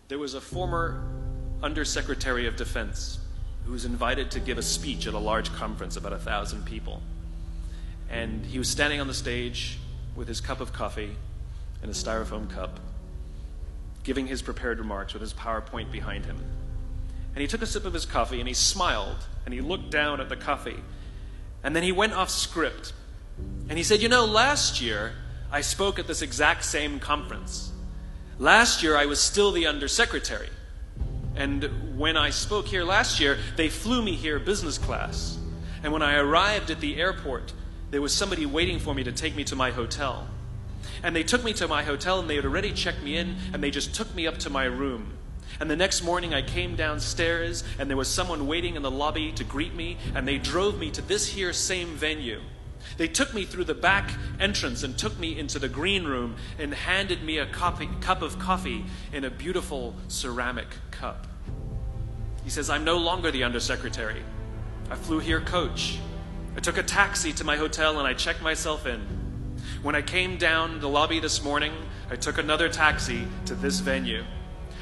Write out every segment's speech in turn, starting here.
There was a former Undersecretary of Defense who was invited to give a speech at a large conference, about 1,000 people. And he was standing on the stage with his cup of coffee and a styrofoam cup, giving his prepared remarks with his PowerPoint behind him. And he took a sip of his coffee and he smiled and he looked down at the coffee. And then he went off script. And he said, last year I spoke at this exact same conference. Last year I was still the Undersecretary. And when I spoke here last year, they flew me here business class. And when I arrived at the airport, there was somebody waiting for me to take me to my hotel. And they took me to my hotel and they had already checked me in and they just took me up to my room. And the next morning I came downstairs and there was someone waiting in the lobby to greet me and they drove me to this here same venue. They took me through the back entrance and took me into the green room and handed me a cup of coffee in a beautiful ceramic cup. He says, I'm no longer the Undersecretary. I flew here coach. I took a taxi to my hotel and I checked myself in. When I came down the lobby this morning, I took another taxi to this venue.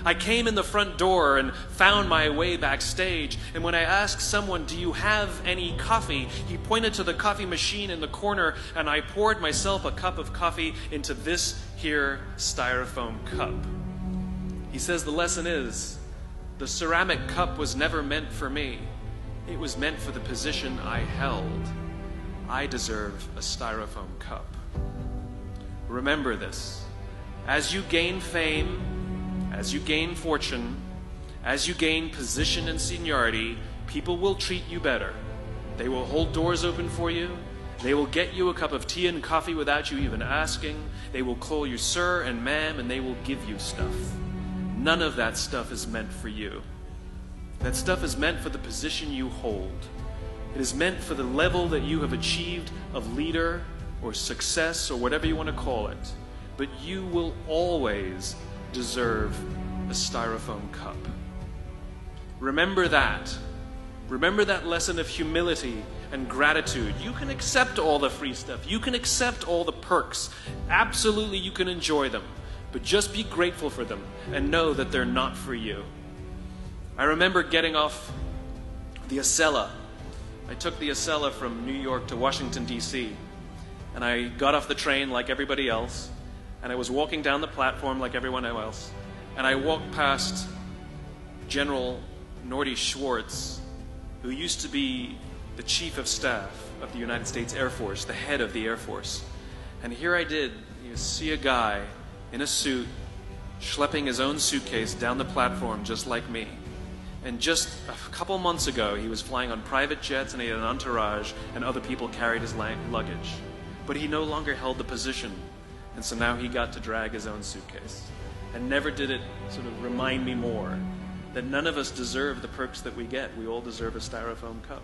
I came in the front door and found my way backstage, and when I asked someone, do you have any coffee? He pointed to the coffee machine in the corner, and I poured myself a cup of coffee into this here styrofoam cup. He says the lesson is, the ceramic cup was never meant for me. It was meant for the position I held. I deserve a styrofoam cup. Remember this. As you gain fame, as you gain fortune, as you gain position and seniority, people will treat you better. They will hold doors open for you. They will get you a cup of tea and coffee without you even asking. They will call you sir and ma'am, and they will give you stuff. None of that stuff is meant for you. That stuff is meant for the position you hold. It is meant for the level that you have achieved of leader or success or whatever you want to call it. But you will always deserve a styrofoam cup. Remember that. Remember that lesson of humility and gratitude. You can accept all the free stuff. You can accept all the perks. Absolutely, you can enjoy them. But just be grateful for them and know that they're not for you. I remember getting off the Acela. I took the Acela from New York to Washington, D.C. And I got off the train like everybody else. And I was walking down the platform like everyone else. And I walked past General Norty Schwartz, who used to be the Chief of Staff of the United States Air Force, the head of the Air Force. And here I did, see a guy in a suit schlepping his own suitcase down the platform just like me. And just a couple months ago, he was flying on private jets and he had an entourage and other people carried his luggage. But he no longer held the position. And so now he got to drag his own suitcase. And never did it sort of remind me more that none of us deserve the perks that we get. We all deserve a styrofoam cup.